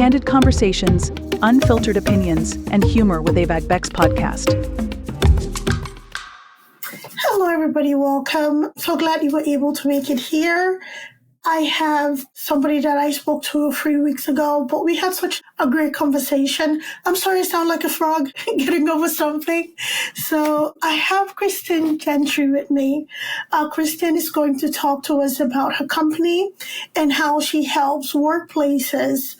candid conversations, unfiltered opinions, and humor with AVAG Beck's podcast. Hello, everybody. Welcome. So glad you were able to make it here. I have somebody that I spoke to a few weeks ago, but we had such a great conversation. I'm sorry I sound like a frog getting over something. So I have Kristine Gentry with me. Kristine is going to talk to us about her company and how she helps workplaces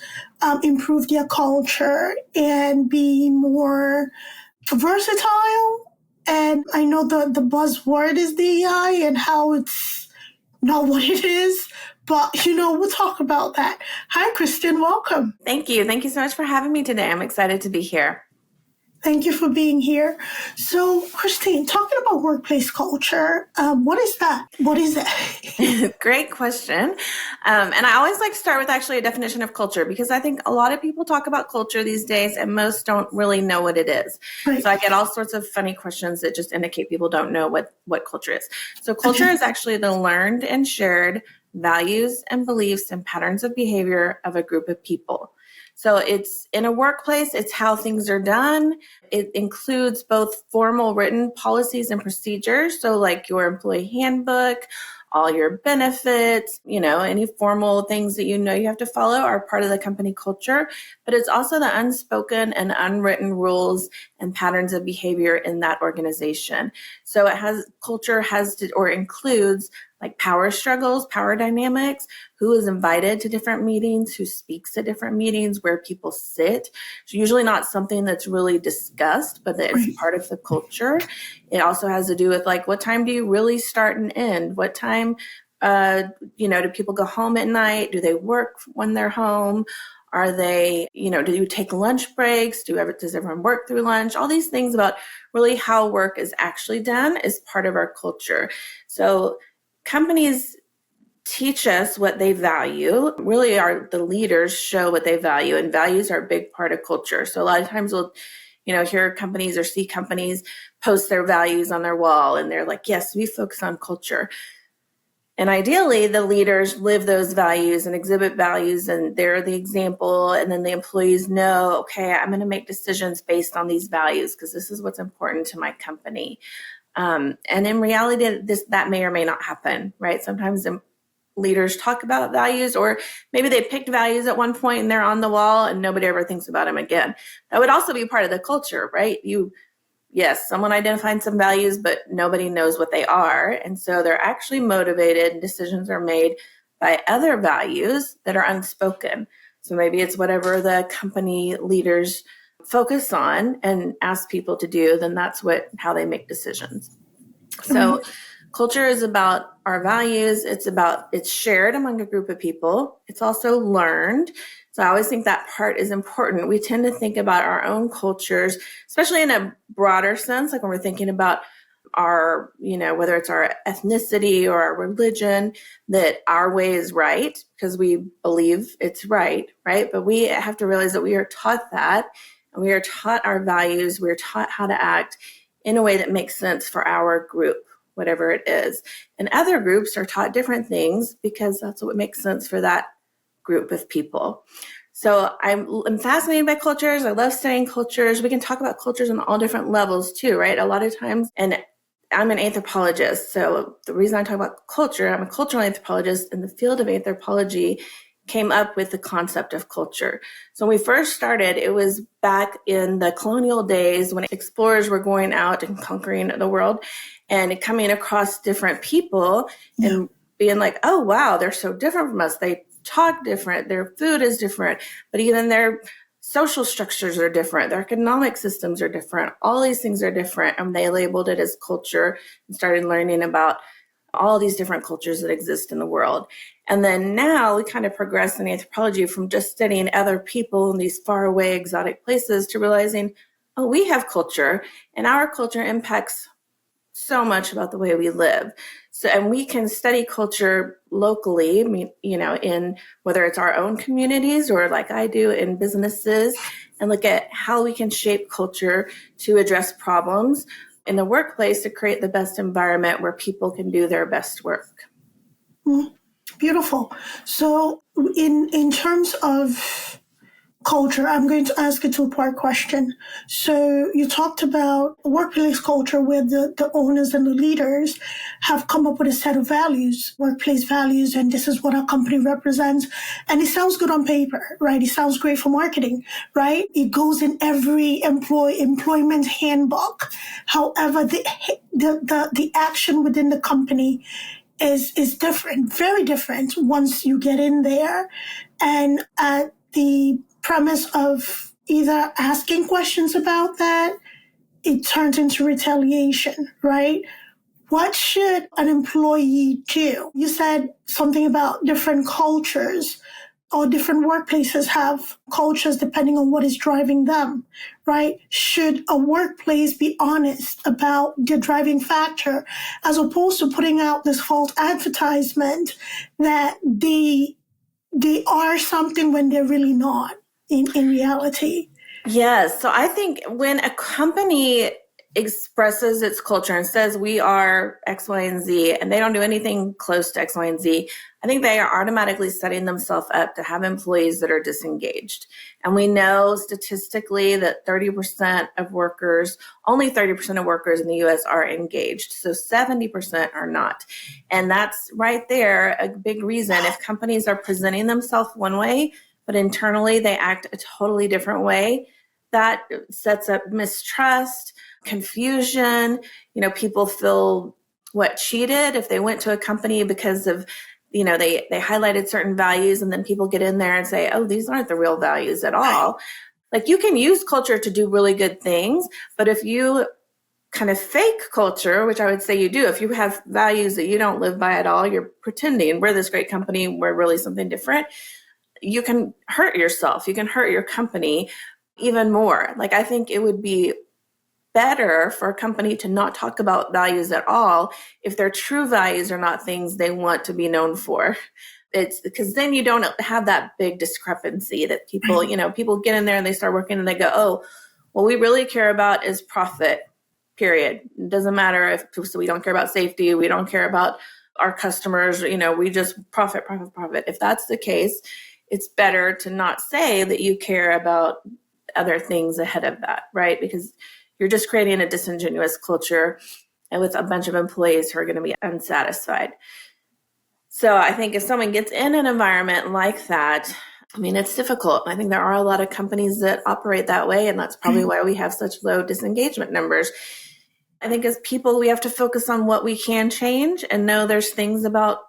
improve their culture and be more versatile. And I know the buzzword is DEI and how it's not what it is, but, we'll talk about that. Hi, Kristine. Welcome. Thank you. Thank you so much for having me today. I'm excited to be here. Thank you for being here. So, Kristine, talking about workplace culture, what is that? What is it? Great question. And I always like to start with actually a definition of culture, because I think a lot of people talk about culture these days and most don't really know what it is. Right. So I get all sorts of funny questions that just indicate people don't know what culture is. So culture is actually the learned and shared values and beliefs and patterns of behavior of a group of people. So it's in a workplace, it's how things are done. It includes both formal written policies and procedures. So like your employee handbook, all your benefits, any formal things that you have to follow are part of the company culture. But it's also the unspoken and unwritten rules and patterns of behavior in that organization. So culture includes like power struggles, power dynamics, who is invited to different meetings, who speaks at different meetings, where people sit. It's usually not something that's really discussed, but it's part of the culture. It also has to do with like, what time do you really start and end? What time, do people go home at night? Do they work when they're home? Are they, do you take lunch breaks? Does everyone work through lunch? All these things about really how work is actually done is part of our culture. So companies teach us what they value. Really, the leaders show what they value, and values are a big part of culture. So a lot of times we'll, hear companies or see companies post their values on their wall, and they're like, yes, we focus on culture. And ideally, the leaders live those values and exhibit values, and they're the example. And then the employees know, okay, I'm going to make decisions based on these values because this is what's important to my company. And in reality, that may or may not happen, right? Sometimes leaders talk about values, or maybe they picked values at one point and they're on the wall and nobody ever thinks about them again. That would also be part of the culture, right? Yes, someone identified some values, but nobody knows what they are. And so they're actually motivated and decisions are made by other values that are unspoken. So maybe it's whatever the company leaders focus on and ask people to do, then that's how they make decisions. So culture is about our values. It's shared among a group of people. It's also learned. So I always think that part is important. We tend to think about our own cultures, especially in a broader sense, like when we're thinking about our, whether it's our ethnicity or our religion, that our way is right because we believe it's right? But we have to realize that we are taught that, and we are taught our values. We're taught how to act in a way that makes sense for our group, whatever it is. And other groups are taught different things because that's what makes sense for that group of people. So I'm fascinated by cultures. I love studying cultures. We can talk about cultures on all different levels too, right? A lot of times, and I'm an anthropologist. So the reason I talk about culture, I'm a cultural anthropologist, and the field of anthropology came up with the concept of culture. So when we first started, it was back in the colonial days when explorers were going out and conquering the world and coming across different people and being like, oh, wow, they're so different from us. They talk different. Their food is different, but even their social structures are different. Their economic systems are different. All these things are different. And they labeled it as culture and started learning about all these different cultures that exist in the world. And then now we kind of progress in anthropology from just studying other people in these far away exotic places to realizing, oh, we have culture, and our culture impacts so much about the way we live. So, and we can study culture locally, in whether it's our own communities or like I do in businesses, and look at how we can shape culture to address problems in the workplace to create the best environment where people can do their best work. Beautiful. So in terms of culture, I'm going to ask a two-part question. So you talked about workplace culture where the owners and the leaders have come up with a set of values, workplace values, and this is what our company represents. And it sounds good on paper, right? It sounds great for marketing, right? It goes in every employment handbook. However, the action within the company is different, very different once you get in there. And at the premise of either asking questions about that, it turns into retaliation, right? What should an employee do? You said something about different cultures or different workplaces have cultures depending on what is driving them, right? Should a workplace be honest about the driving factor as opposed to putting out this false advertisement that they are something when they're really not in reality? Yes. So I think when a company expresses its culture and says we are X, Y, and Z, and they don't do anything close to X, Y, and Z, I think they are automatically setting themselves up to have employees that are disengaged. And we know statistically that 30% of workers, only 30% of workers in the US are engaged. So 70% are not. And that's right there a big reason. If companies are presenting themselves one way, but internally they act a totally different way, that sets up mistrust, confusion. People feel cheated if they went to a company because of, they highlighted certain values, and then people get in there and say, oh, these aren't the real values at all. Like, you can use culture to do really good things, but if you kind of fake culture, which I would say you do, if you have values that you don't live by at all, you're pretending we're this great company, we're really something different, you can hurt yourself. You can hurt your company even more. Like, I think it would be better for a company to not talk about values at all if their true values are not things they want to be known for. It's because then you don't have that big discrepancy that people, people get in there and they start working and they go, oh, what we really care about is profit, period. It doesn't matter so we don't care about safety. We don't care about our customers. We just profit. If that's the case, it's better to not say that you care about other things ahead of that, right? Because you're just creating a disingenuous culture and with a bunch of employees who are going to be unsatisfied. So I think if someone gets in an environment like that, it's difficult. I think there are a lot of companies that operate that way, and that's probably why we have such low disengagement numbers. I think as people, we have to focus on what we can change and know there's things about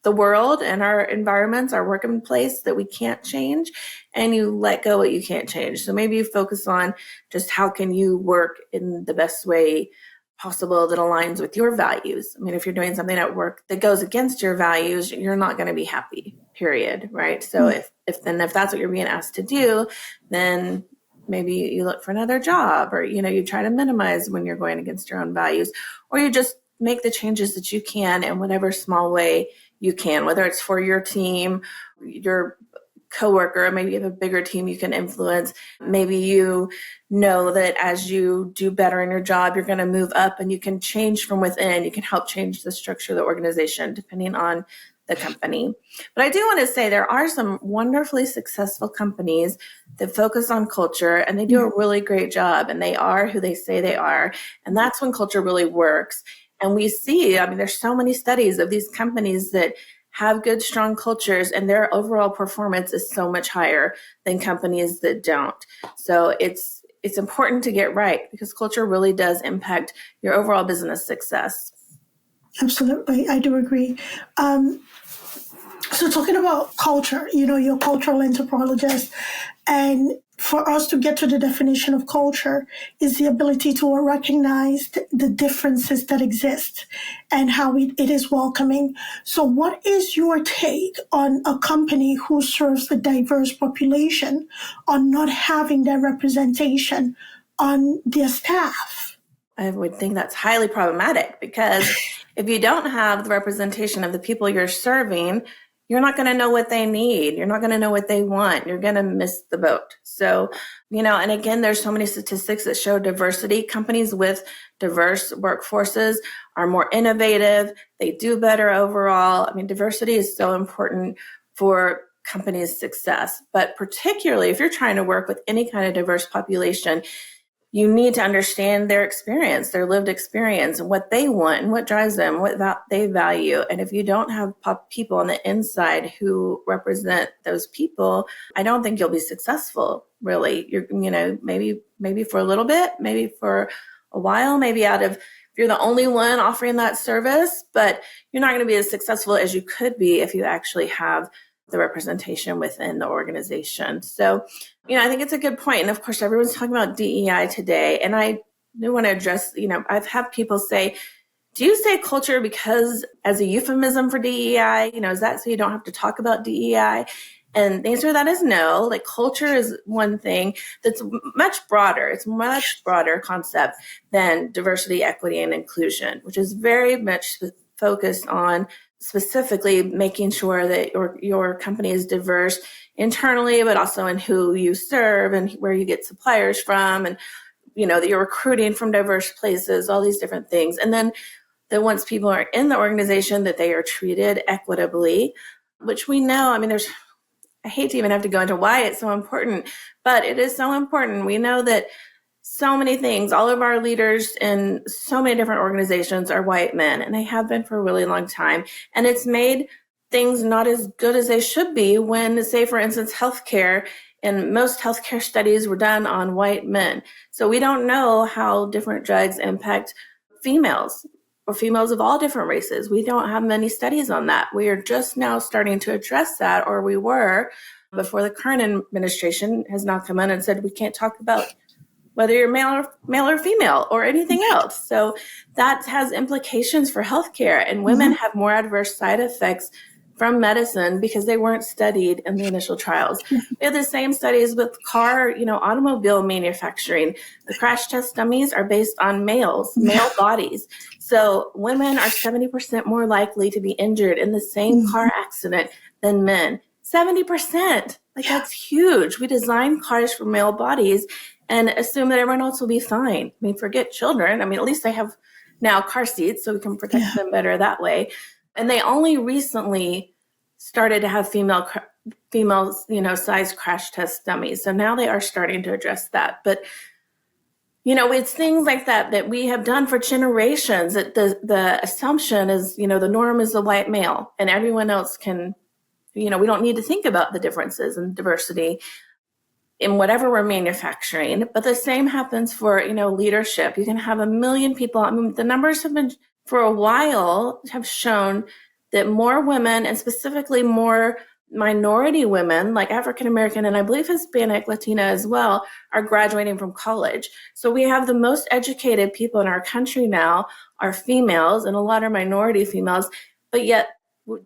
the world and our environments, our workplace that we can't change, and you let go what you can't change. So maybe you focus on just how can you work in the best way possible that aligns with your values. If you're doing something at work that goes against your values, you're not going to be happy, period, right? So if that's what you're being asked to do, then maybe you look for another job, or, you try to minimize when you're going against your own values, or you just make the changes that you can in whatever small way you can, whether it's for your team, your coworker, maybe you have a bigger team you can influence. Maybe you know that as you do better in your job, you're going to move up and you can change from within. You can help change the structure of the organization depending on the company. But I do want to say there are some wonderfully successful companies that focus on culture, and they do a really great job, and they are who they say they are. And that's when culture really works. And we see, there's so many studies of these companies that have good, strong cultures, and their overall performance is so much higher than companies that don't. So it's important to get right, because culture really does impact your overall business success. Absolutely. I do agree. So talking about culture, you're a cultural anthropologist, and for us to get to the definition of culture is the ability to recognize the differences that exist and how it is welcoming. So what is your take on a company who serves a diverse population on not having that representation on their staff? I would think that's highly problematic, because if you don't have the representation of the people you're serving, you're not going to know what they need. You're not going to know what they want. You're going to miss the boat. So, and again, there's so many statistics that show diversity. Companies with diverse workforces are more innovative. They do better overall. Diversity is so important for company's success. But particularly if you're trying to work with any kind of diverse population, you need to understand their experience, their lived experience, and what they want and what drives them, what they value. And if you don't have people on the inside who represent those people, I don't think you'll be successful, really. You're, maybe for a little bit, maybe for a while, maybe if you're the only one offering that service, but you're not going to be as successful as you could be if you actually have the representation within the organization. So, I think it's a good point. And of course, everyone's talking about DEI today. And I do want to address, I've had people say, do you say culture because as a euphemism for DEI? Is that so you don't have to talk about DEI? And the answer to that is no. Like, culture is one thing that's much broader. It's a much broader concept than diversity, equity, and inclusion, which is very much focused on specifically making sure that your company is diverse internally, but also in who you serve and where you get suppliers from, and that you're recruiting from diverse places, all these different things. And then that once people are in the organization, that they are treated equitably, which we know, I hate to even have to go into why it's so important, but it is so important. We know that so many things, all of our leaders in so many different organizations are white men, and they have been for a really long time. And it's made things not as good as they should be when, say, for instance, healthcare, and most healthcare studies were done on white men. So we don't know how different drugs impact females or females of all different races. We don't have many studies on that. We are just now starting to address that, or we were before the current administration has now come in and said we can't talk about whether you're male or female or anything else. So that has implications for healthcare, and women have more adverse side effects from medicine because they weren't studied in the initial trials. We have the same studies with automobile manufacturing. The crash test dummies are based on male bodies. So women are 70% more likely to be injured in the same car accident than men. 70%. That's huge. We design cars for male bodies and assume that everyone else will be fine. Forget children. At least they have now car seats, so we can protect them better that way. And they only recently started to have female size crash test dummies. So now they are starting to address that. But, it's things like that we have done for generations, that the assumption is, the norm is the white male, and everyone else can, we don't need to think about the differences and diversity in whatever we're manufacturing. But the same happens for, leadership. You can have 1 million people. The numbers have been, for a while, have shown that more women, and specifically more minority women, like African American and I believe Hispanic, Latina as well, are graduating from college. So we have the most educated people in our country now are females, and a lot are minority females, but yet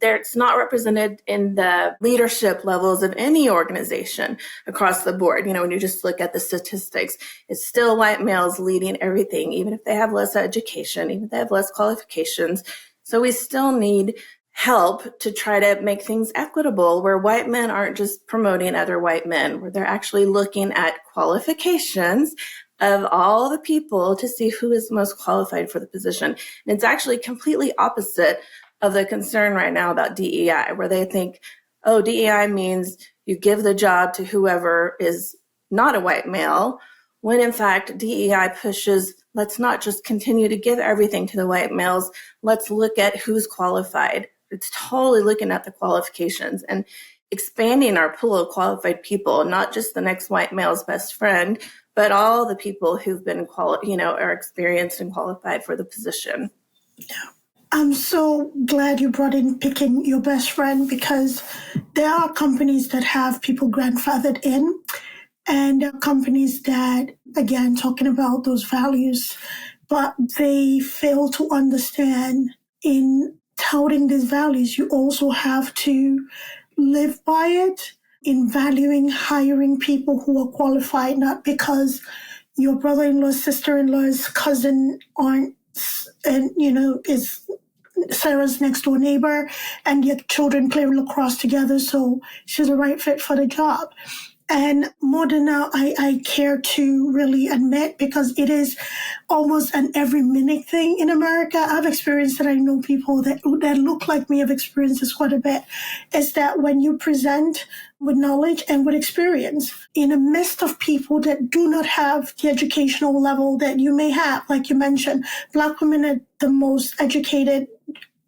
it's not represented in the leadership levels of any organization across the board. When you just look at the statistics, it's still white males leading everything, even if they have less education, even if they have less qualifications. So we still need help to try to make things equitable, where white men aren't just promoting other white men, where they're actually looking at qualifications of all the people to see who is most qualified for the position. And it's actually completely opposite of the concern right now about DEI, where they think, oh, DEI means you give the job to whoever is not a white male, when in fact DEI pushes, let's not just continue to give everything to the white males, let's look at who's qualified. It's totally looking at the qualifications and expanding our pool of qualified people, not just the next white male's best friend, but all the people who've been are experienced and qualified for the position. I'm so glad you brought in picking your best friend, because there are companies that have people grandfathered in, and companies that, again, talking about those values, but they fail to understand in touting these values, you also have to live by it in valuing hiring people who are qualified, not because your brother-in-law's sister-in-law's cousin aren't, and, is Sarah's next door neighbor, and yet children play lacrosse together, so she's the right fit for the job. And more than now, I care to really admit, because it is almost an every minute thing in America. I've experienced it. I know people that look like me have experienced this quite a bit. Is that when you present with knowledge and with experience in the midst of people that do not have the educational level that you may have, like you mentioned, Black women are the most educated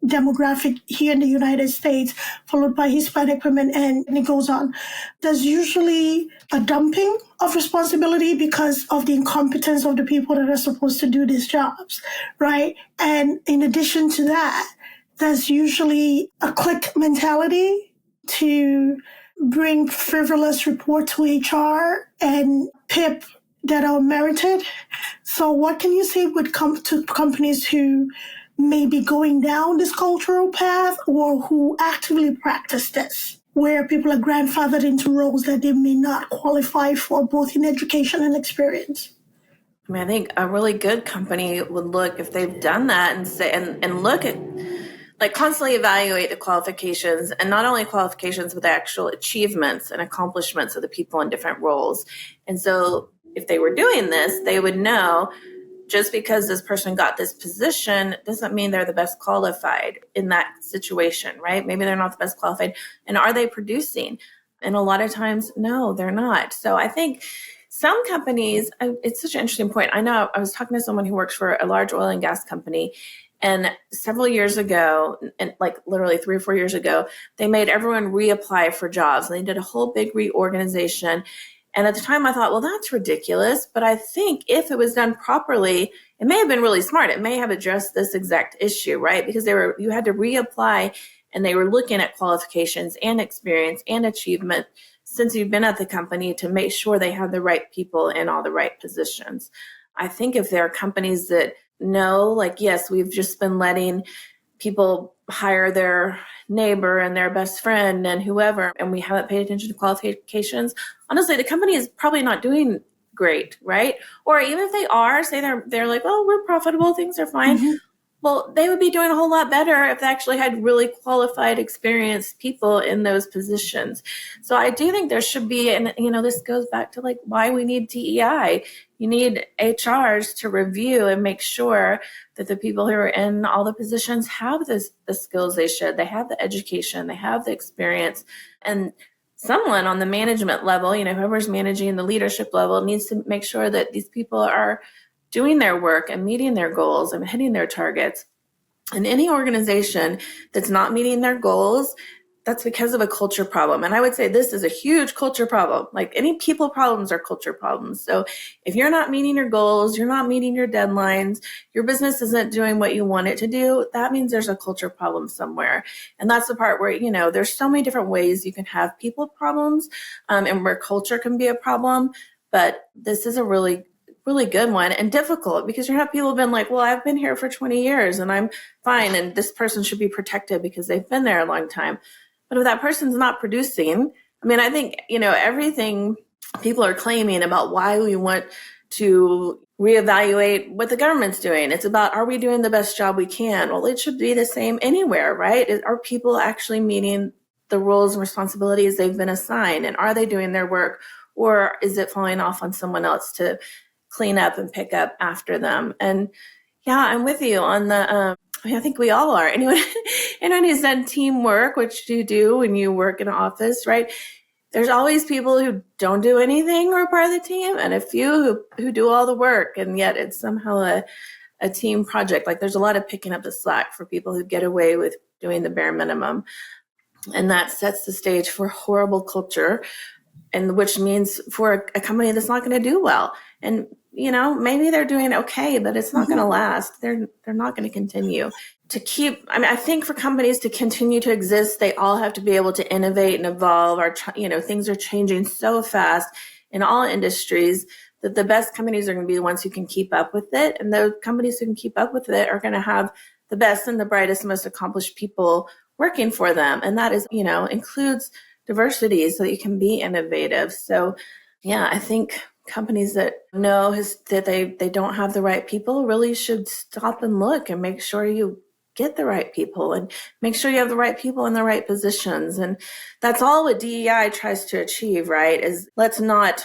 demographic here in the United States, followed by Hispanic women, and it goes on. There's usually a dumping of responsibility because of the incompetence of the people that are supposed to do these jobs, right? And in addition to that, there's usually a clique mentality to bring frivolous report to HR and PIP that are merited. So what can you say would come to companies who may be going down this cultural path, or who actively practice this, where people are grandfathered into roles that they may not qualify for, both in education and experience? I mean, I think a really good company would look, if they've done that, and say, and look at, like, constantly evaluate the qualifications, and not only qualifications, but the actual achievements and accomplishments of the people in different roles. And so if they were doing this, they would know, just because this person got this position doesn't mean they're the best qualified in that situation, right? Maybe they're not the best qualified. And are they producing? And a lot of times, no, they're not. So I think some companies, it's such an interesting point. I know I was talking to someone who works for a large oil and gas company, and several years ago, and like literally 3 or 4 years ago, they made everyone reapply for jobs. And they did a whole big reorganization. And at the time I thought, well, that's ridiculous. But I think if it was done properly, it may have been really smart. It may have addressed this exact issue, right? Because you had to reapply, and they were looking at qualifications and experience and achievement since you've been at the company to make sure they have the right people in all the right positions. I think if there are companies that know, like, yes, we've just been letting people hire their neighbor and their best friend and whoever, and we haven't paid attention to qualifications, honestly, the company is probably not doing great, right? Or even if they are, say they're like, oh, we're profitable, things are fine. Mm-hmm. Well, they would be doing a whole lot better if they actually had really qualified, experienced people in those positions. So I do think there should be, and this goes back to like why we need DEI. You need HRs to review and make sure that the people who are in all the positions have the skills they should. They have the education, they have the experience, and someone on the management level, whoever's managing the leadership level, needs to make sure that these people are doing their work and meeting their goals and hitting their targets. And any organization that's not meeting their goals, that's because of a culture problem. And I would say this is a huge culture problem. Like, any people problems are culture problems. So if you're not meeting your goals, you're not meeting your deadlines, your business isn't doing what you want it to do, that means there's a culture problem somewhere. And that's the part where, there's so many different ways you can have people problems, and where culture can be a problem. But this is a really good one, and difficult, because you have people who've been like, well, I've been here for 20 years and I'm fine, and this person should be protected because they've been there a long time. But if that person's not producing, I think, everything people are claiming about why we want to reevaluate what the government's doing, it's about, are we doing the best job we can? Well, it should be the same anywhere, right? Are people actually meeting the roles and responsibilities they've been assigned? And are they doing their work? Or is it falling off on someone else to clean up and pick up after them? And yeah, I'm with you on the, I think we all are. Anyone who's done teamwork, which you do when you work in an office, right? There's always people who don't do anything or are part of the team, and a few who do all the work, and yet it's somehow a team project. Like, there's a lot of picking up the slack for people who get away with doing the bare minimum. And that sets the stage for horrible culture, and which means for a company that's not going to do well. And maybe they're doing okay, but it's not going to last. They're not going to continue to keep. I think for companies to continue to exist, they all have to be able to innovate and evolve. Things are changing so fast in all industries that the best companies are going to be the ones who can keep up with it. And the companies who can keep up with it are going to have the best and the brightest, most accomplished people working for them. And that is, includes diversity, so that you can be innovative. So yeah, I think companies that know that they don't have the right people really should stop and look and make sure you get the right people and make sure you have the right people in the right positions. And that's all what DEI tries to achieve, right? Is let's not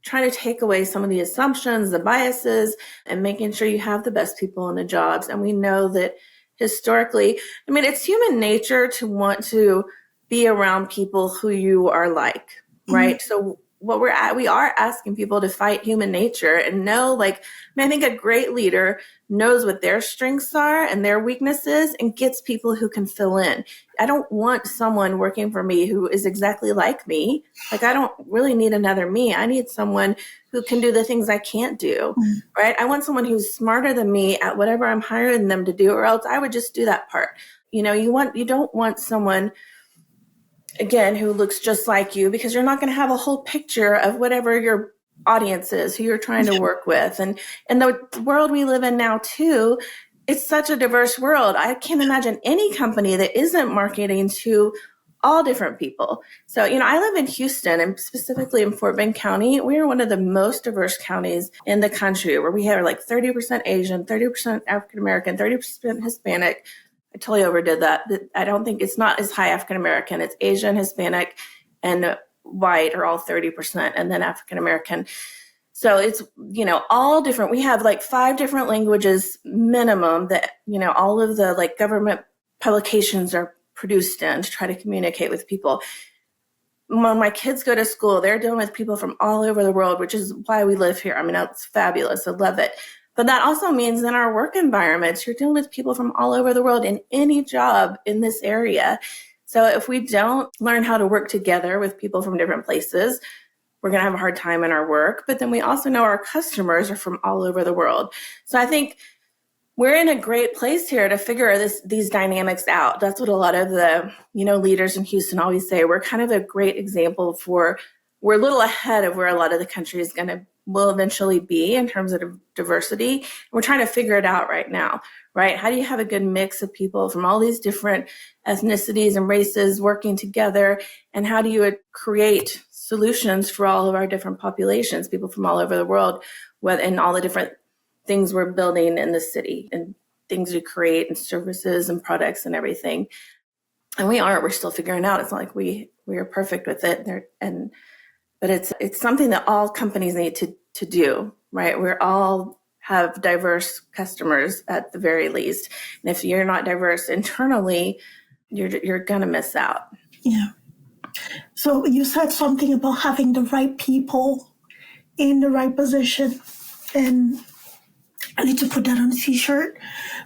try to take away some of the assumptions, the biases, and making sure you have the best people in the jobs. And we know that historically, I mean, it's human nature to want to be around people who you are like, right? Mm-hmm. So we are asking people to fight human nature and know, like, I mean, I think a great leader knows what their strengths are and their weaknesses and gets people who can fill in. I don't want someone working for me who is exactly like me. Like, I don't really need another me. I need someone who can do the things I can't do, right? I want someone who's smarter than me at whatever I'm hiring them to do, or else I would just do that part. You know, you don't want someone, again, who looks just like you, because you're not going to have a whole picture of whatever your audience is, who you're trying to work with. And in the world we live in now too, it's such a diverse world. I can't imagine any company that isn't marketing to all different people. So, you know, I live in Houston, and specifically in Fort Bend County. We are one of the most diverse counties in the country, where we have like 30% Asian, 30% African-American, 30% Hispanic. I totally overdid that. I don't think it's not as high African-American. It's Asian, Hispanic, and white are all 30%, and then African-American. So it's, you know, all different. We have like 5 different languages minimum that, you know, all of the like government publications are produced in to try to communicate with people. When my kids go to school, they're dealing with people from all over the world, which is why we live here. I mean, that's fabulous. I love it. But that also means in our work environments, you're dealing with people from all over the world in any job in this area. So if we don't learn how to work together with people from different places, we're going to have a hard time in our work. But then we also know our customers are from all over the world. So I think we're in a great place here to figure these dynamics out. That's what a lot of the, you know, leaders in Houston always say. We're kind of a great example we're a little ahead of where a lot of the country will eventually be in terms of diversity. We're trying to figure it out right now, right? How do you have a good mix of people from all these different ethnicities and races working together? And how do you create solutions for all of our different populations, people from all over the world, and all the different things we're building in the city and things we create and services and products and everything. And we're still figuring out. It's not like we are perfect with it. But it's something that all companies need to do, right? We all have diverse customers at the very least. And if you're not diverse internally, you're going to miss out. Yeah. So you said something about having the right people in the right position. And I need to put that on a t-shirt,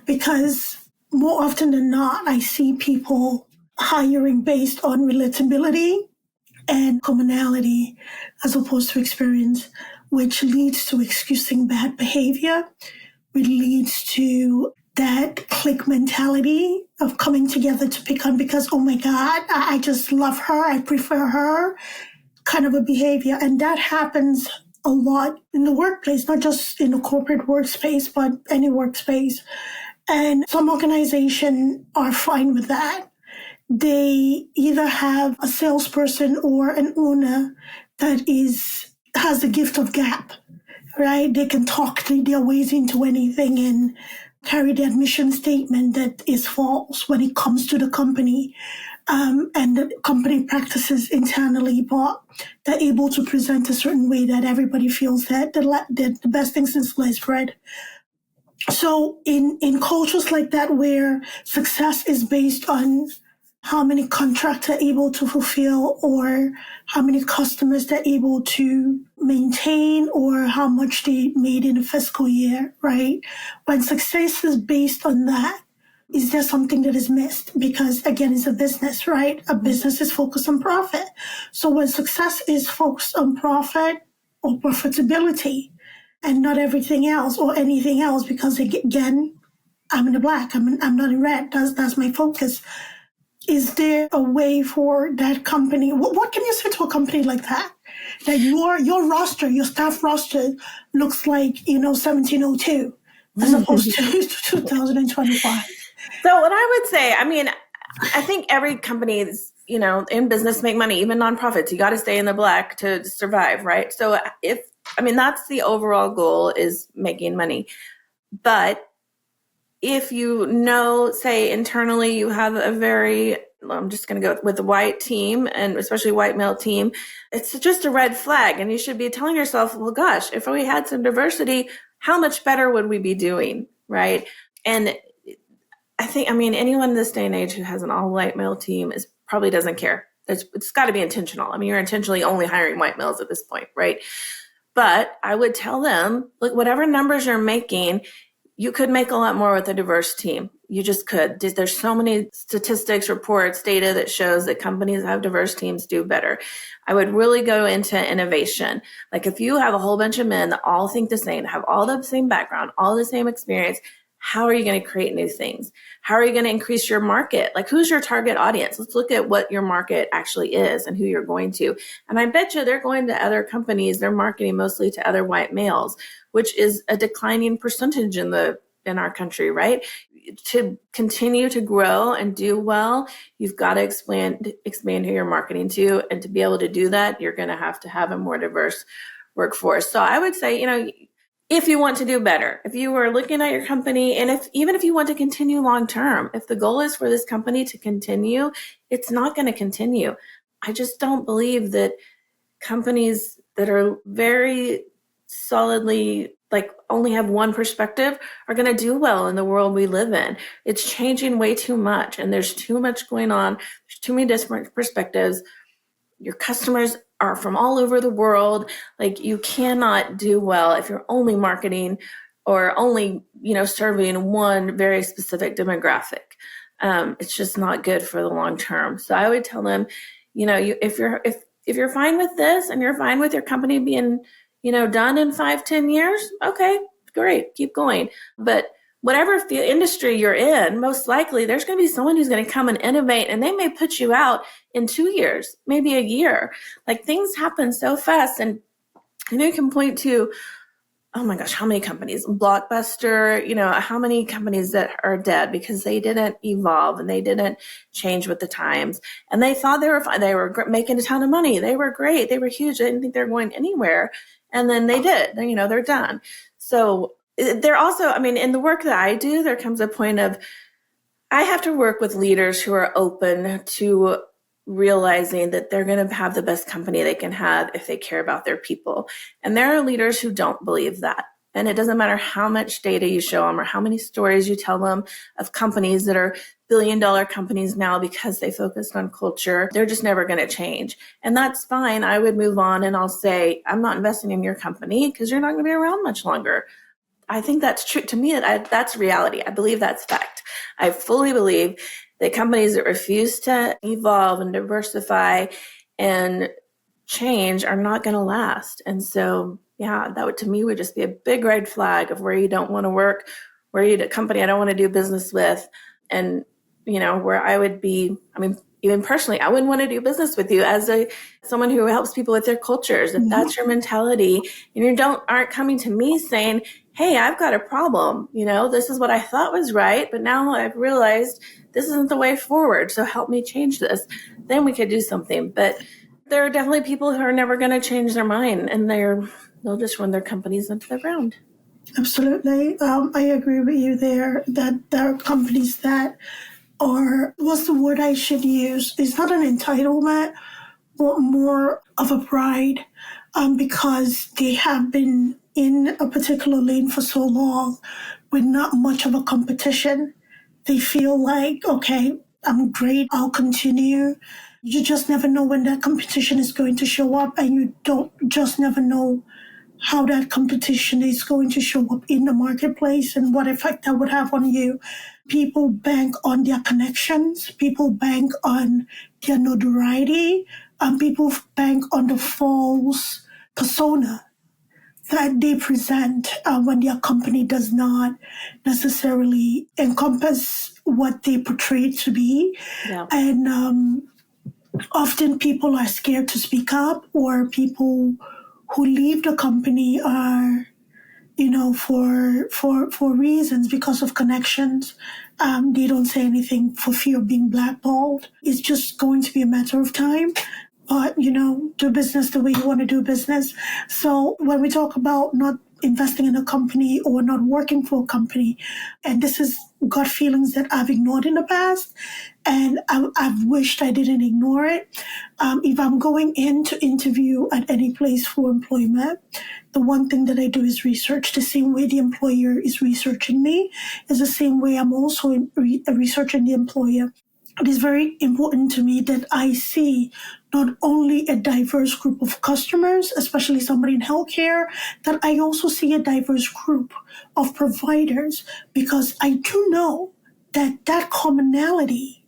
because more often than not, I see people hiring based on relatability and commonality as opposed to experience, which leads to excusing bad behavior, which leads to that clique mentality of coming together to pick on because, oh my God, I just love her, I prefer her, kind of a behavior. And that happens a lot in the workplace, not just in the corporate workspace, but any workspace. And some organizations are fine with that. They either have a salesperson or an owner that has the gift of gab, right? They can talk their ways into anything and carry that mission statement that is false when it comes to the company and the company practices internally, but they're able to present a certain way that everybody feels that the best thing since sliced bread. So in cultures like that, where success is based on how many contracts they're able to fulfill or how many customers they're able to maintain or how much they made in a fiscal year, right? When success is based on that, is there something that is missed? Because again, it's a business, right? A business is focused on profit. So when success is focused on profit or profitability and not everything else or anything else, because again, I'm in the black, I'm not in red, that's my focus. Is there a way for that company? What can you say to a company like that? That your roster, your staff roster looks like, 1702 as opposed to 2025. So what I would say, I mean, I think every company is, in business make money, even nonprofits. You got to stay in the black to survive, right? So that's the overall goal, is making money. But if you know, say internally you have a very, I'm just going to go with the white team, and especially white male team, it's just a red flag. And you should be telling yourself, well, gosh, if we had some diversity, how much better would we be doing? Right. And I think, anyone in this day and age who has an all white male team probably doesn't care. It's got to be intentional. You're intentionally only hiring white males at this point, right? But I would tell them, look, whatever numbers you're making, you could make a lot more with a diverse team. You just could. There's so many statistics, reports, data that shows that companies that have diverse teams do better. I would really go into innovation. Like if you have a whole bunch of men that all think the same, have all the same background, all the same experience, how are you going to create new things? How are you going to increase your market? Like who's your target audience? Let's look at what your market actually is and who you're going to. And I bet you they're going to other companies. They're marketing mostly to other white males, which is a declining percentage in our country, right? To continue to grow and do well, you've got to expand who you're marketing to. And to be able to do that, you're going to have a more diverse workforce. So I would say, if you want to do better, if you are looking at your company, and even if you want to continue long term, if the goal is for this company to continue, it's not going to continue. I just don't believe that companies that are very solidly only have one perspective are going to do well in the world we live in. It's changing way too much, and there's too much going on. There's too many different perspectives. Your customers are from all over the world. You cannot do well if you're only marketing or only, serving one very specific demographic. It's just not good for the long term. So I would tell them, if you're fine with this and you're fine with your company being, done in 5-10 years, okay, great, keep going. But whatever industry you're in, most likely there's going to be someone who's going to come and innovate, and they may put you out in 2 years, maybe a year. Things happen so fast. And you can point to, oh my gosh, how many companies, Blockbuster, how many companies that are dead because they didn't evolve and they didn't change with the times. And they thought they were fine. They were making a ton of money. They were great. They were huge. They didn't think they were going anywhere. And then they did. They're done. So they're also, in the work that I do, there comes a point of I have to work with leaders who are open to realizing that they're going to have the best company they can have if they care about their people. And there are leaders who don't believe that. And it doesn't matter how much data you show them or how many stories you tell them of companies that are billion-dollar companies now because they focused on culture. They're just never going to change. And that's fine. I would move on and I'll say, I'm not investing in your company because you're not going to be around much longer. I think that's true. To me, that's reality. I believe that's fact. I fully believe that companies that refuse to evolve and diversify and change are not going to last. And so, that to me would just be a big red flag of where you don't want to work, where a company I don't want to do business with, and where I would be. Even personally, I wouldn't want to do business with you as someone who helps people with their cultures. If that's your mentality, and you aren't coming to me saying, hey, I've got a problem. This is what I thought was right, but now I've realized this isn't the way forward. So help me change this. Then we could do something. But there are definitely people who are never going to change their mind, and they'll just run their companies into the ground. Absolutely. I agree with you there that there are companies that what's the word I should use? It's not an entitlement, but more of a pride, because they have been in a particular lane for so long with not much of a competition. They feel like, okay, I'm great, I'll continue. You just never know when that competition is going to show up, and you don't just never know how that competition is going to show up in the marketplace and what effect that would have on you. People bank on their connections. People bank on their notoriety. And people bank on the false persona that they present when their company does not necessarily encompass what they portray it to be. Yeah. And often people are scared to speak up, or people who leave the company are, for reasons because of connections. They don't say anything for fear of being blackballed. It's just going to be a matter of time. But, do business the way you want to do business. So when we talk about not investing in a company or not working for a company. And this is gut feelings that I've ignored in the past. And I've wished I didn't ignore it. If I'm going in to interview at any place for employment, the one thing that I do is research. The same way the employer is researching me is the same way I'm also researching the employer. It is very important to me that I see not only a diverse group of customers, especially somebody in healthcare, that I also see a diverse group of providers, because I do know that commonality,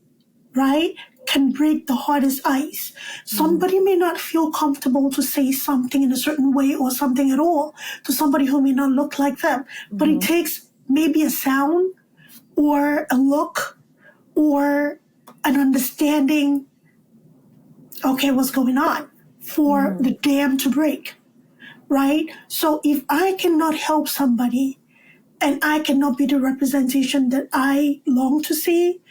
right, can break the hardest ice. Somebody may not feel comfortable to say something in a certain way or something at all to somebody who may not look like them, but it takes maybe a sound or a look or an understanding, okay, what's going on, for the dam to break, right? So if I cannot help somebody and I cannot be the representation that I long to see,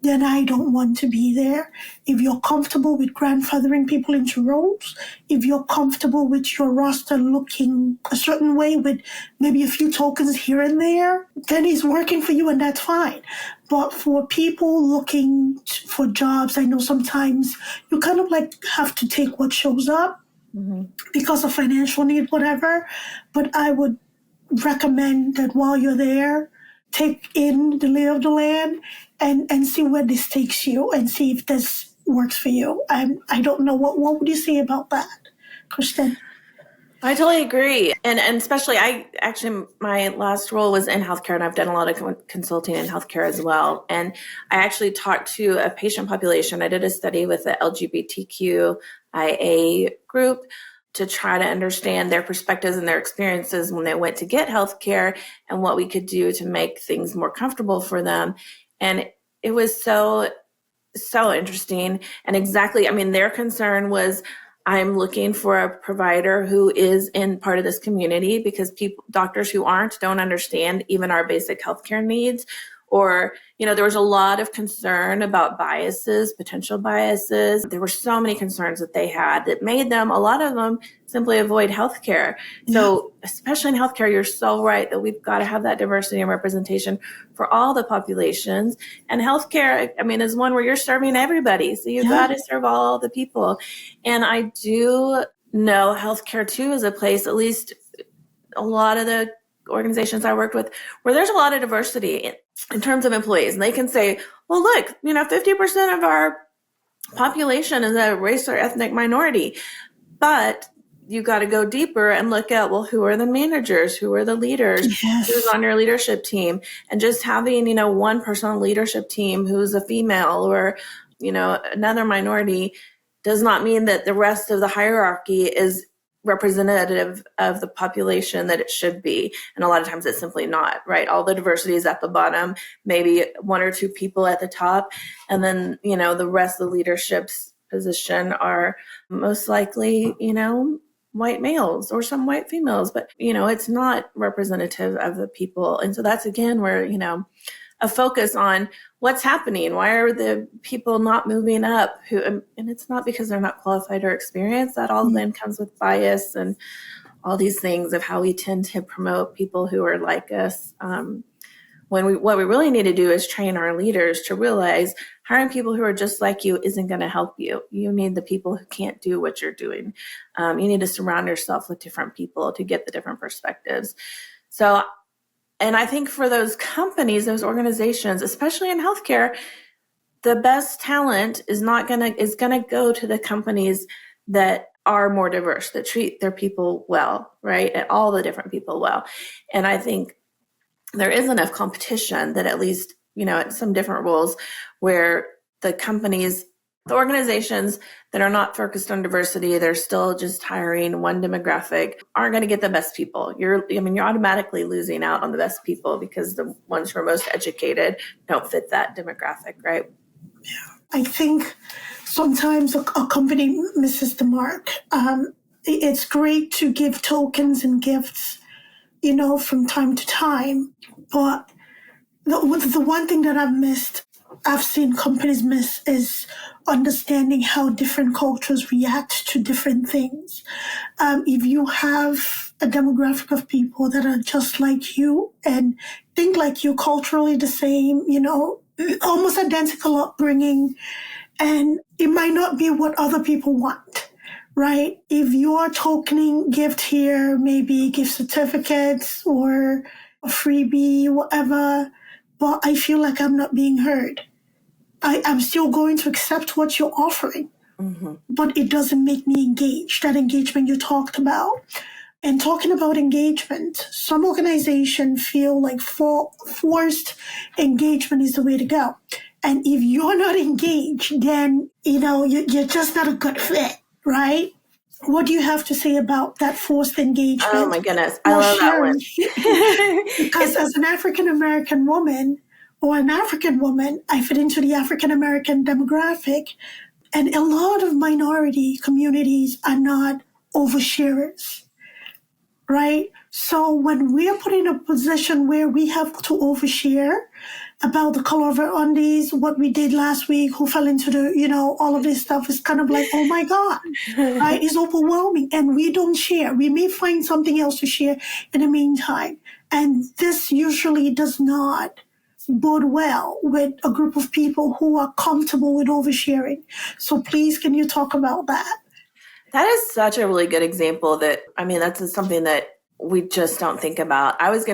then I don't want to be there. If you're comfortable with grandfathering people into roles, if you're comfortable with your roster looking a certain way with maybe a few tokens here and there, then it's working for you and that's fine. But for people looking for jobs, I know sometimes you kind of like have to take what shows up because of financial need, whatever. But I would recommend that while you're there, take in the lay of the land and see where this takes you and see if this works for you. I don't know. What would you say about that, Kristine? I totally agree. And especially my last role was in healthcare, and I've done a lot of consulting in healthcare as well. And I actually talked to a patient population. I did a study with the LGBTQIA group to try to understand their perspectives and their experiences when they went to get healthcare and what we could do to make things more comfortable for them. And it was so interesting. And exactly, their concern was, I'm looking for a provider who is in part of this community, because doctors who don't understand even our basic healthcare needs. Or, there was a lot of concern about biases, potential biases. There were so many concerns that they had that made them, a lot of them, simply avoid healthcare. Yeah. So especially in healthcare, you're so right that we've got to have that diversity and representation for all the populations. And healthcare, is one where you're serving everybody. So you've got to serve all the people. And I do know healthcare too is a place, at least a lot of the organizations I worked with, where there's a lot of diversity in terms of employees. And they can say, well, look, 50% of our population is a race or ethnic minority. But you got to go deeper and look at, well, who are the managers? Who are the leaders? Who's on your leadership team? And just having, one person on the leadership team who's a female or, another minority does not mean that the rest of the hierarchy is representative of the population that it should be. And a lot of times it's simply not, right? All the diversity is at the bottom, maybe one or two people at the top. And then, the rest of the leadership's position are most likely, white males or some white females, but, it's not representative of the people. And so that's, again, where, a focus on what's happening. Why are the people not moving up? And it's not because they're not qualified or experienced. That all then comes with bias and all these things of how we tend to promote people who are like us. What we really need to do is train our leaders to realize hiring people who are just like you isn't going to help you. You need the people who can't do what you're doing. You need to surround yourself with different people to get the different perspectives. So, and I think for those companies, those organizations, especially in healthcare, the best talent is gonna go to the companies that are more diverse, that treat their people well, right? And all the different people well. And I think there is enough competition that at least, at some different roles where the companies, the organizations that are not focused on diversity, they're still just hiring one demographic, aren't going to get the best people. You're automatically losing out on the best people because the ones who are most educated don't fit that demographic, right? Yeah. I think sometimes a company misses the mark. It's great to give tokens and gifts, from time to time, but the one thing that I've seen companies miss is understanding how different cultures react to different things. If you have a demographic of people that are just like you and think like you, culturally the same, almost identical upbringing. And it might not be what other people want, right? If you're tokening gift here, maybe gift certificates or a freebie, whatever, but I feel like I'm not being heard. I'm still going to accept what you're offering, but it doesn't make me engage. That engagement you talked about. And talking about engagement, some organizations feel like forced engagement is the way to go. And if you're not engaged, then, you're just not a good fit, right? What do you have to say about that forced engagement? Oh my goodness. I love that one. Because as an African-American woman or an African woman, I fit into the African-American demographic. And a lot of minority communities are not oversharers, right? So when we are put in a position where we have to overshare about the color of our undies, what we did last week, who fell into the, all of this stuff is kind of like, oh my God, right? It's overwhelming. And we don't share. We may find something else to share in the meantime. And this usually does not bode well with a group of people who are comfortable with oversharing. So please, can you talk about that? That is such a really good example that's something that we just don't think about. I was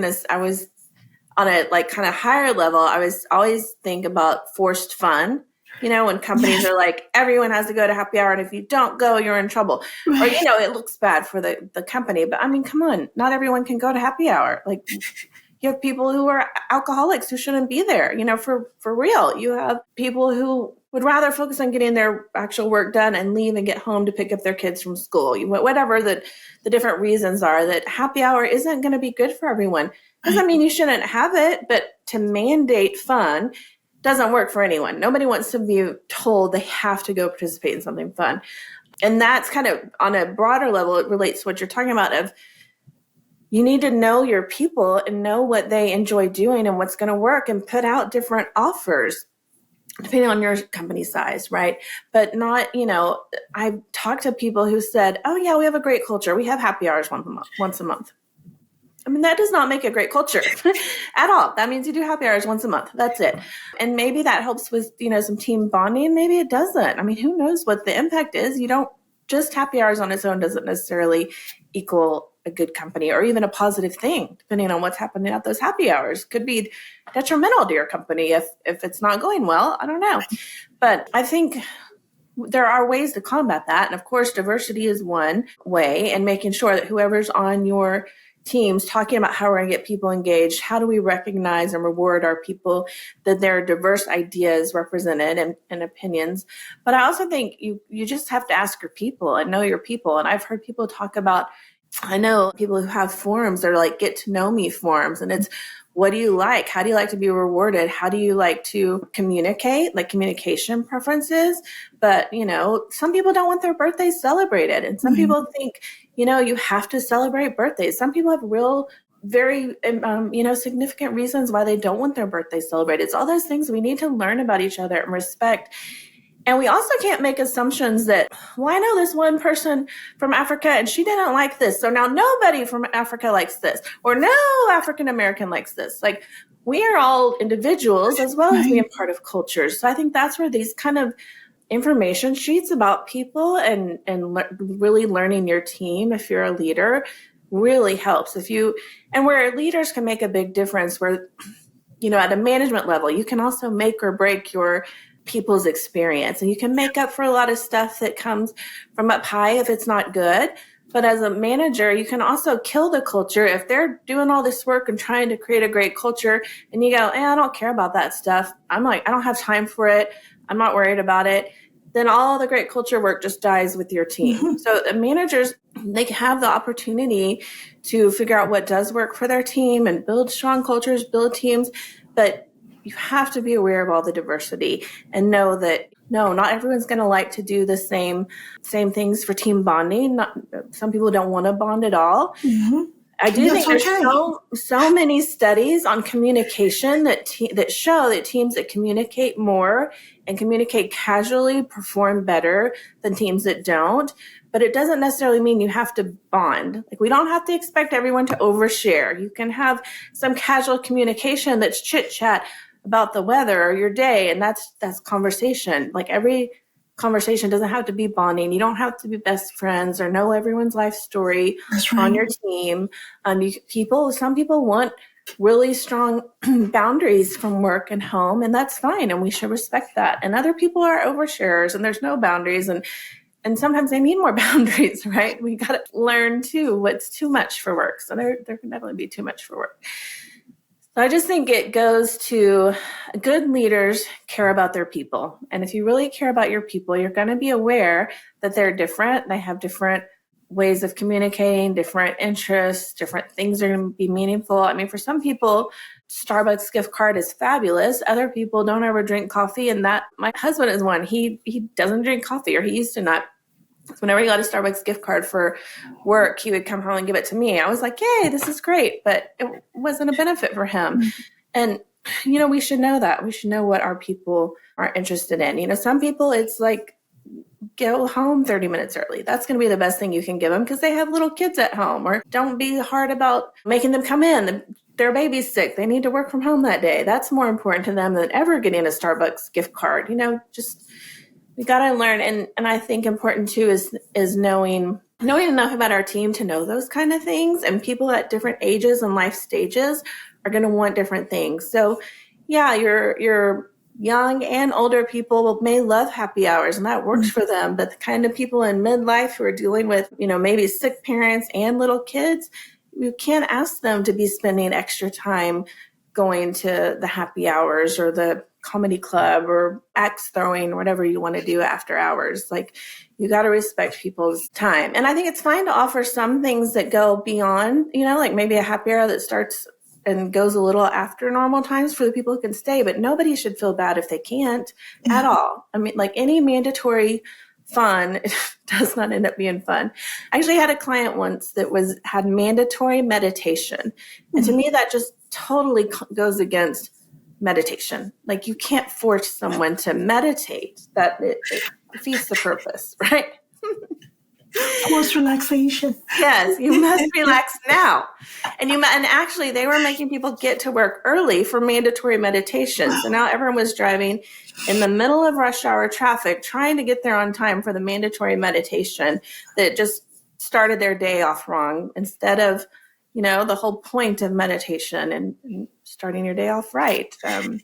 on a kind of higher level, I was always think about forced fun, when companies are like, everyone has to go to happy hour. And if you don't go, you're in trouble. Right. Or, it looks bad for the company. But come on, not everyone can go to happy hour. Like you have people who are alcoholics who shouldn't be there, for real. You have people who would rather focus on getting their actual work done and leave and get home to pick up their kids from school. Whatever the different reasons are, that happy hour isn't going to be good for everyone. Doesn't mean you shouldn't have it, but to mandate fun doesn't work for anyone. Nobody wants to be told they have to go participate in something fun. And that's kind of on a broader level, it relates to what you're talking about of you need to know your people and know what they enjoy doing and what's going to work and put out different offers depending on your company size, right? But not, I've talked to people who said, oh yeah, we have a great culture. We have happy hours once a month. That does not make a great culture at all. That means you do happy hours once a month. That's it. And maybe that helps with, some team bonding. Maybe it doesn't. Who knows what the impact is? Just happy hours on its own doesn't necessarily equal a good company or even a positive thing, depending on what's happening at those happy hours. Could be detrimental to your company if it's not going well. I don't know. But I think there are ways to combat that. And of course, diversity is one way, and making sure that whoever's on your teams talking about how we're going to get people engaged. How do we recognize and reward our people that there are diverse ideas represented and opinions? But I also think you just have to ask your people and know your people. And I've heard people talk about, I know people who have forums, they're like get to know me forums. And it's, what do you like? How do you like to be rewarded? How do you like to communicate, like communication preferences? But, some people don't want their birthdays celebrated. And some people think, you have to celebrate birthdays. Some people have real, very, significant reasons why they don't want their birthday celebrated. It's all those things we need to learn about each other and respect. And we also can't make assumptions that, well, I know this one person from Africa and she didn't like this. So now nobody from Africa likes this, or no African American likes this. Like, we are all individuals as well as being part of cultures. So I think that's where these kind of information sheets about people and really learning your team, if you're a leader, really helps. And where leaders can make a big difference, where, at a management level, you can also make or break your people's experience, and you can make up for a lot of stuff that comes from up high if it's not good. But as a manager, you can also kill the culture if they're doing all this work and trying to create a great culture, and you go, I don't care about that stuff. I don't have time for it. I'm not worried about it. Then all the great culture work just dies with your team. So the managers, they have the opportunity to figure out what does work for their team and build strong cultures, build teams. But you have to be aware of all the diversity and know that, no, not everyone's going to like to do the same things for team bonding. Some people don't want to bond at all. I do think there's okay. so many studies on communication that show that teams that communicate more and communicate casually perform better than teams that don't. But it doesn't necessarily mean you have to bond. Like, we don't have to expect everyone to overshare. You can have some casual communication that's chit chat about the weather or your day, and that's conversation. Like, every conversation doesn't have to be bonding. You don't have to be best friends or know everyone's life story on your team. Some people want really strong boundaries from work and home, and that's fine, and we should respect that. And other people are oversharers, and there's no boundaries, and sometimes they need more boundaries, right? We got to learn too what's too much for work. So there can definitely be too much for work. So I just think it goes to good leaders care about their people. And if you really care about your people, you're going to be aware that they're different. They have different ways of communicating, different interests, different things are going to be meaningful. I mean, for some people, Starbucks gift card is fabulous. Other people don't ever drink coffee. And that, my husband is one. He doesn't drink coffee, or he used to not. Whenever he got a Starbucks gift card for work, he would come home and give it to me. I was like, yay, this is great. But it wasn't a benefit for him. Mm-hmm. And, we should know that. We should know what our people are interested in. Some people, it's like, go home 30 minutes early. That's going to be the best thing you can give them because they have little kids at home. Or don't be hard about making them come in. Their baby's sick. They need to work from home that day. That's more important to them than ever getting a Starbucks gift card. We got to learn. And I think important too is knowing enough about our team to know those kind of things. And people at different ages and life stages are going to want different things. So yeah, your young and older people may love happy hours, and that works for them. But the kind of people in midlife who are dealing with, maybe sick parents and little kids, you can't ask them to be spending extra time going to the happy hours or the comedy club or axe throwing or whatever you want to do after hours. Like, you got to respect people's time. And I think it's fine to offer some things that go beyond, like maybe a happy hour that starts and goes a little after normal times for the people who can stay, but nobody should feel bad if they can't at all. I mean, like, any mandatory fun does not end up being fun. I actually had a client once that had mandatory meditation. And to me, that just totally goes against meditation. Like, you can't force someone to meditate. That it defeats the purpose, right? Forced relaxation. Yes, you must relax now. And actually they were making people get to work early for mandatory meditation. So now everyone was driving in the middle of rush hour traffic, trying to get there on time for the mandatory meditation that just started their day off wrong, instead of, the whole point of meditation and starting your day off right. And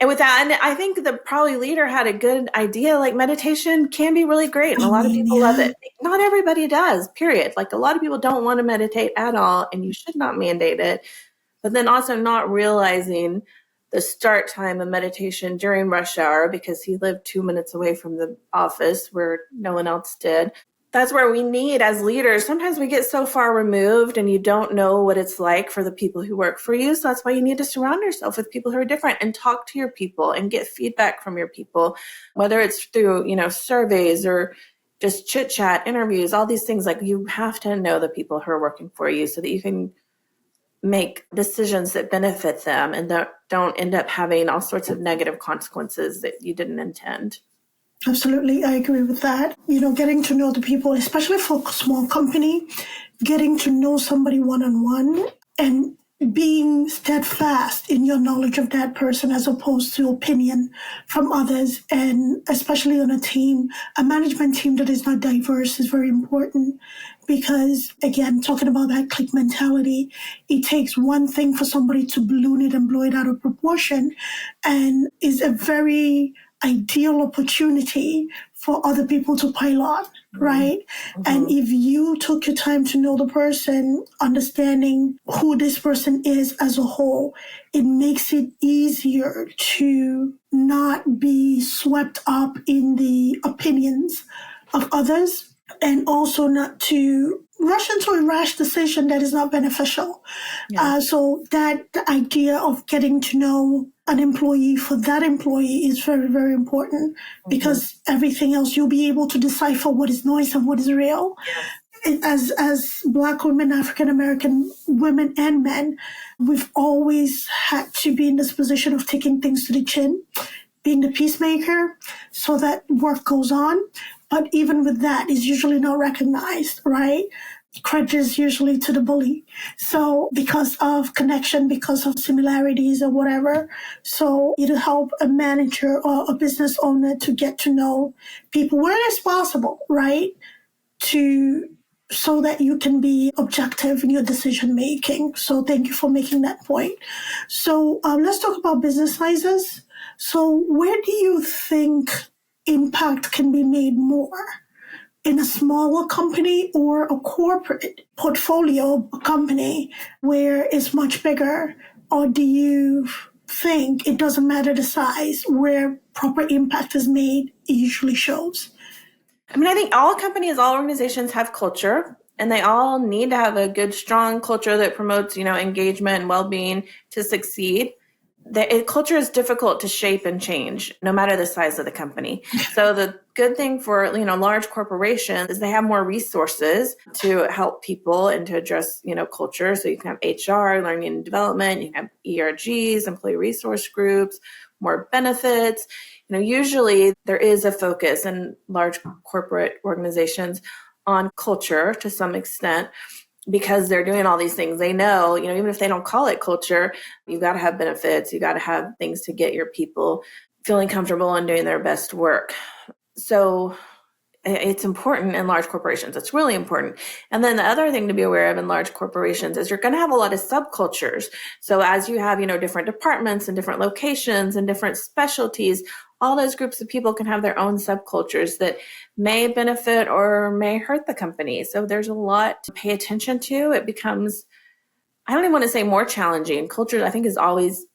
with that, and I think the probably leader had a good idea, like, meditation can be really great. And a lot of people love it. Not everybody does, period. Like, a lot of people don't want to meditate at all, and you should not mandate it. But then also not realizing the start time of meditation during rush hour because he lived 2 minutes away from the office where no one else did. That's where we need, as leaders, sometimes we get so far removed and you don't know what it's like for the people who work for you. So that's why you need to surround yourself with people who are different and talk to your people and get feedback from your people, whether it's through, surveys or just chit chat, interviews, all these things. Like, you have to know the people who are working for you so that you can make decisions that benefit them and that don't end up having all sorts of negative consequences that you didn't intend. Absolutely, I agree with that. Getting to know the people, especially for a small company, getting to know somebody one-on-one and being steadfast in your knowledge of that person as opposed to opinion from others. And especially on a management team that is not diverse is very important because, again, talking about that clique mentality, it takes one thing for somebody to balloon it and blow it out of proportion, and is a very ideal opportunity for other people to pile on, right? Mm-hmm. And if you took your time to know the person, understanding who this person is as a whole, it makes it easier to not be swept up in the opinions of others, and also not to rush into a rash decision that is not beneficial. Yeah. So that idea of getting to know an employee for that employee is very, very important because everything else, you'll be able to decipher what is noise and what is real. as Black women, African American women and men, we've always had to be in this position of taking things to the chin, being the peacemaker so that work goes on. But even with that, it's usually not recognized, right? Credit is usually to the bully. So because of connection, because of similarities or whatever. So it'll help a manager or a business owner to get to know people where it's possible, right? So that you can be objective in your decision making. So thank you for making that point. So let's talk about business sizes. So where do you think impact can be made more? In a smaller company or a corporate portfolio company where it's much bigger? Or do you think it doesn't matter the size, where proper impact is made, it usually shows? I mean, I think all companies, all organizations have culture, and they all need to have a good, strong culture that promotes, engagement and well-being to succeed. Culture is difficult to shape and change, no matter the size of the company. So the good thing for, large corporations is they have more resources to help people and to address, culture. So you can have HR, learning and development, you can have ERGs, employee resource groups, more benefits. Usually there is a focus in large corporate organizations on culture to some extent, because they're doing all these things. They know, even if they don't call it culture, you got to have benefits. You got to have things to get your people feeling comfortable and doing their best work. So it's important in large corporations. It's really important. And then the other thing to be aware of in large corporations is you're going to have a lot of subcultures. So as you have, different departments and different locations and different specialties, all those groups of people can have their own subcultures that may benefit or may hurt the company. So there's a lot to pay attention to. It becomes, I don't even want to say more challenging. Culture, I think,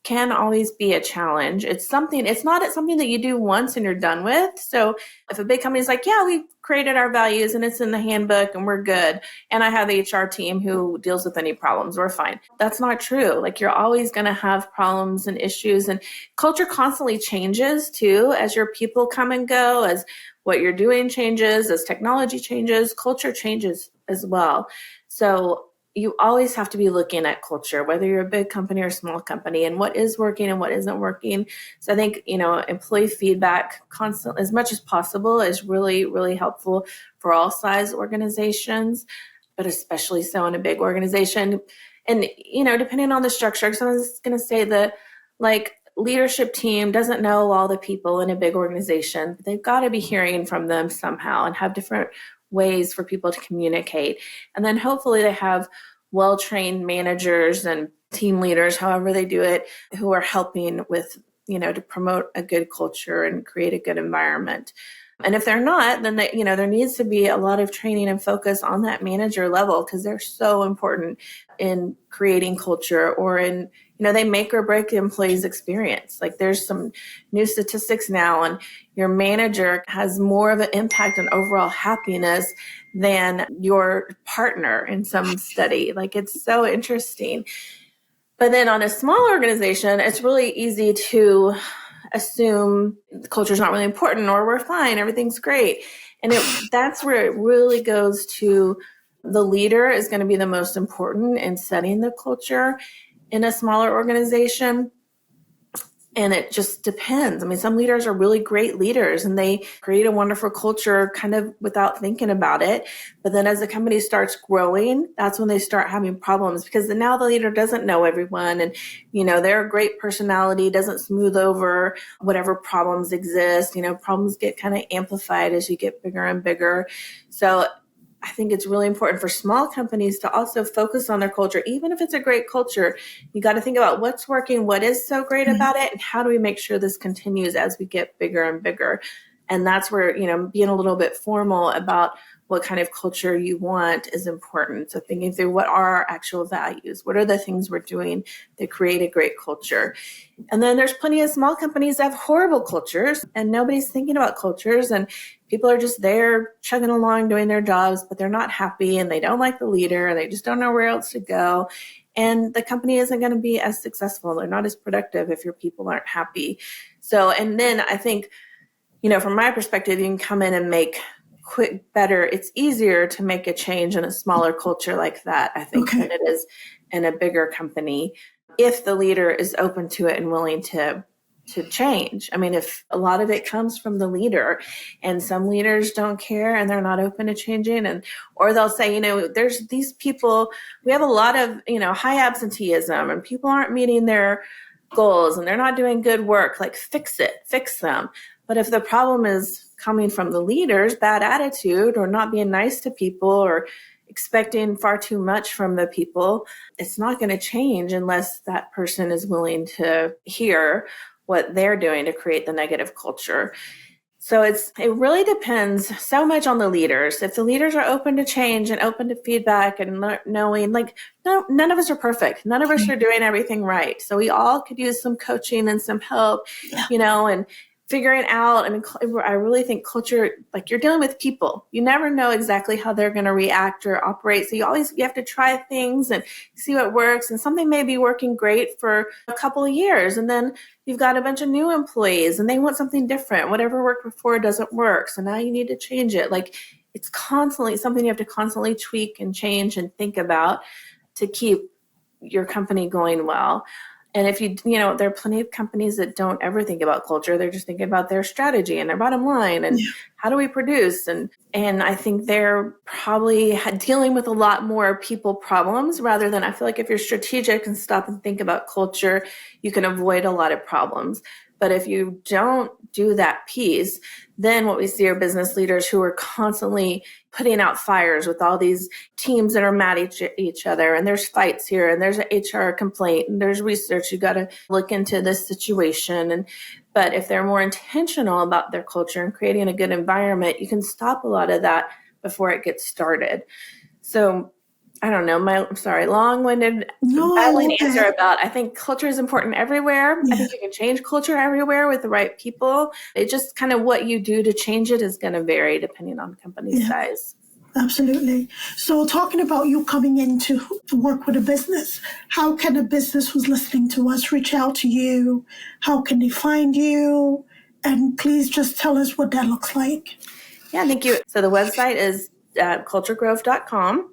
can always be a challenge. It's not something that you do once and you're done with. So if a big company is like, yeah, we've created our values and it's in the handbook and we're good, and I have the HR team who deals with any problems, we're fine. That's not true. Like, you're always going to have problems and issues, and culture constantly changes too, as your people come and go, as what you're doing changes, as technology changes, culture changes as well. So you always have to be looking at culture, whether you're a big company or a small company, and what is working and what isn't working. So I think, employee feedback constant, as much as possible, is really, really helpful for all size organizations, but especially so in a big organization. And, depending on the structure, because I was going to say that, leadership team doesn't know all the people in a big organization, but they've got to be hearing from them somehow and have different ways for people to communicate. And then hopefully they have well-trained managers and team leaders, however they do it, who are helping with, to promote a good culture and create a good environment. And if they're not, then there needs to be a lot of training and focus on that manager level, because they're so important in creating culture, or in, they make or break the employee's experience. Like, there's some new statistics now, and your manager has more of an impact on overall happiness than your partner in some study. Like, it's so interesting. But then on a small organization, it's really easy to assume the culture is not really important, or we're fine, everything's great. And that's where it really goes to the leader is going to be the most important in setting the culture in a smaller organization. And it just depends. I mean, some leaders are really great leaders and they create a wonderful culture kind of without thinking about it. But then as the company starts growing, that's when they start having problems, because now the leader doesn't know everyone, and, their great personality doesn't smooth over whatever problems exist. Problems get kind of amplified as you get bigger and bigger. So I think it's really important for small companies to also focus on their culture. Even if it's a great culture, you got to think about what's working, what is so great about it, and how do we make sure this continues as we get bigger and bigger. And that's where, being a little bit formal about what kind of culture you want is important. So thinking through, what are our actual values? What are the things we're doing that create a great culture? And then there's plenty of small companies that have horrible cultures, and nobody's thinking about cultures, and people are just there chugging along doing their jobs, but they're not happy and they don't like the leader and they just don't know where else to go. And the company isn't going to be as successful. They're not as productive if your people aren't happy. So, and then I think, from my perspective, you can come in and make it's easier to make a change in a smaller culture like that, I think, than it is in a bigger company, if the leader is open to it and willing to change. I mean, if a lot of it comes from the leader, and some leaders don't care and they're not open to changing, or they'll say, there's these people, we have a lot of, high absenteeism, and people aren't meeting their goals and they're not doing good work, like fix them. But if the problem is coming from the leaders, bad attitude, or not being nice to people, or expecting far too much from the people, it's not going to change unless that person is willing to hear what they're doing to create the negative culture. So it really depends so much on the leaders. If the leaders are open to change and open to feedback and knowing, none of us are perfect. None of us are doing everything right. So we all could use some coaching and some help, and figuring out, I really think culture, you're dealing with people. You never know exactly how they're going to react or operate. So you have to try things and see what works. And something may be working great for a couple of years. And then you've got a bunch of new employees and they want something different. Whatever worked before doesn't work. So now you need to change it. It's constantly something you have to constantly tweak and change and think about to keep your company going well. And if there are plenty of companies that don't ever think about culture. They're just thinking about their strategy and their bottom line and how do we produce. And I think they're probably dealing with a lot more people problems rather than, I feel like if you're strategic and stop and think about culture, you can avoid a lot of problems. But if you don't do that piece, then what we see are business leaders who are constantly putting out fires with all these teams that are mad at each other. And there's fights here and there's an HR complaint and there's research. You got to look into this situation. But if they're more intentional about their culture and creating a good environment, you can stop a lot of that before it gets started. So I don't know, long-winded, babbling answer about, I think culture is important everywhere. I think you can change culture everywhere with the right people. It just kind of what you do to change it is going to vary depending on company size. Absolutely. So talking about you coming in to work with a business, how can a business who's listening to us reach out to you? How can they find you? And please just tell us what that looks like. Yeah, thank you. So the website is culturegrove.com.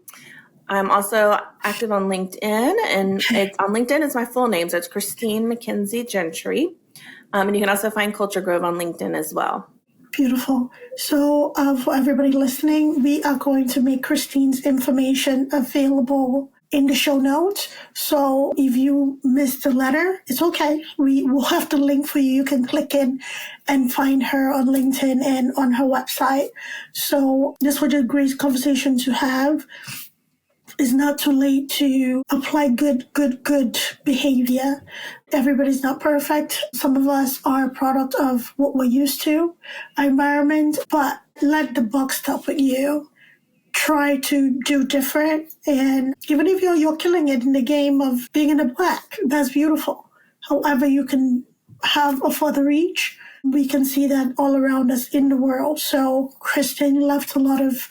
I'm also active on LinkedIn, and it's on LinkedIn is my full name. So it's Kristine Mackenzie Gentry. And you can also find Culture Grove on LinkedIn as well. Beautiful. So for everybody listening, we are going to make Kristine's information available in the show notes. So if you missed the letter, it's okay. We will have the link for you. You can click in and find her on LinkedIn and on her website. So this was a great conversation to have. It's not too late to apply good behavior. Everybody's not perfect. Some of us are a product of what we're used to, our environment, but let the buck stop with you. Try to do different. And even if you're killing it in the game of being in the black, that's beautiful. However, you can have a further reach. We can see that all around us in the world. So Kristine left a lot of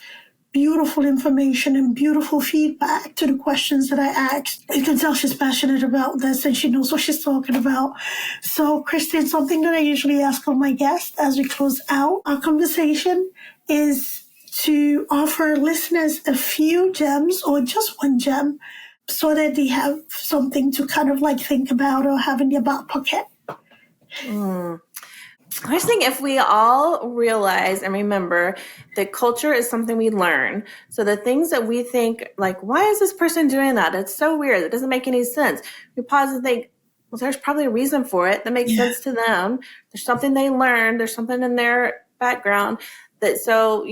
beautiful information and beautiful feedback to the questions that I asked. You can tell she's passionate about this and she knows what she's talking about. So, Kristine, something that I usually ask of my guests as we close out our conversation is to offer listeners a few gems or just one gem so that they have something to kind of think about or have in their back pocket. I just think if we all realize and remember that culture is something we learn. So the things that we think, why is this person doing that? It's so weird. It doesn't make any sense. We pause and think, well, there's probably a reason for it that makes sense to them. There's something they learned. There's something in their background that, so,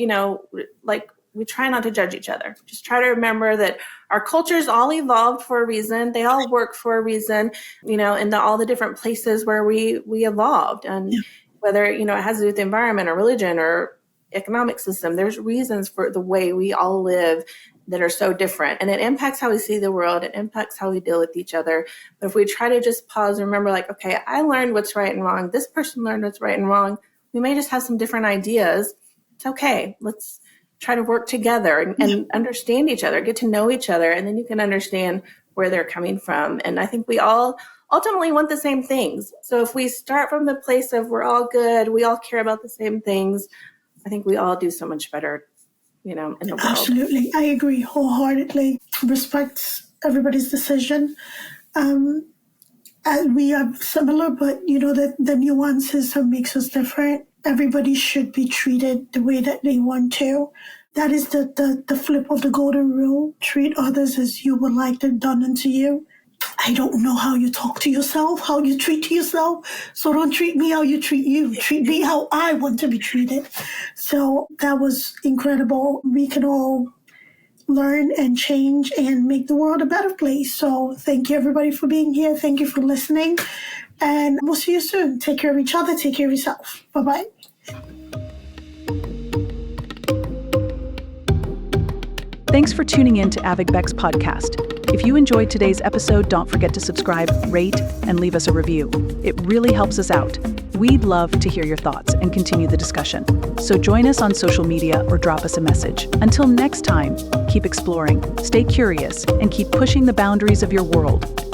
we try not to judge each other. Just try to remember that our cultures all evolved for a reason. They all work for a reason, in all the different places where we evolved. And whether, it has to do with the environment or religion or economic system, there's reasons for the way we all live that are so different. And it impacts how we see the world. It impacts how we deal with each other. But if we try to just pause and remember, okay, I learned what's right and wrong. This person learned what's right and wrong. We may just have some different ideas. It's okay. Let's try to work together and understand each other, get to know each other, and then you can understand where they're coming from. And I think we all ultimately want the same things. So if we start from the place of we're all good, we all care about the same things, I think we all do so much better, in the world. Absolutely. I agree wholeheartedly. Respect everybody's decision. And we are similar, but the nuances that makes us different. Everybody should be treated the way that they want to. That is the flip of the golden rule. Treat others as you would like them done unto you. I don't know how you talk to yourself, how you treat to yourself. So don't treat me how you treat you. Treat me how I want to be treated. So that was incredible. We can all learn and change and make the world a better place. So thank you, everybody, for being here. Thank you for listening. And we'll see you soon. Take care of each other. Take care of yourself. Bye-bye. Thanks for tuning in to AVP Beck's podcast. If you enjoyed today's episode, don't forget to subscribe, rate, and leave us a review. It really helps us out. We'd love to hear your thoughts and continue the discussion. So join us on social media or drop us a message. Until next time, keep exploring, stay curious, and keep pushing the boundaries of your world.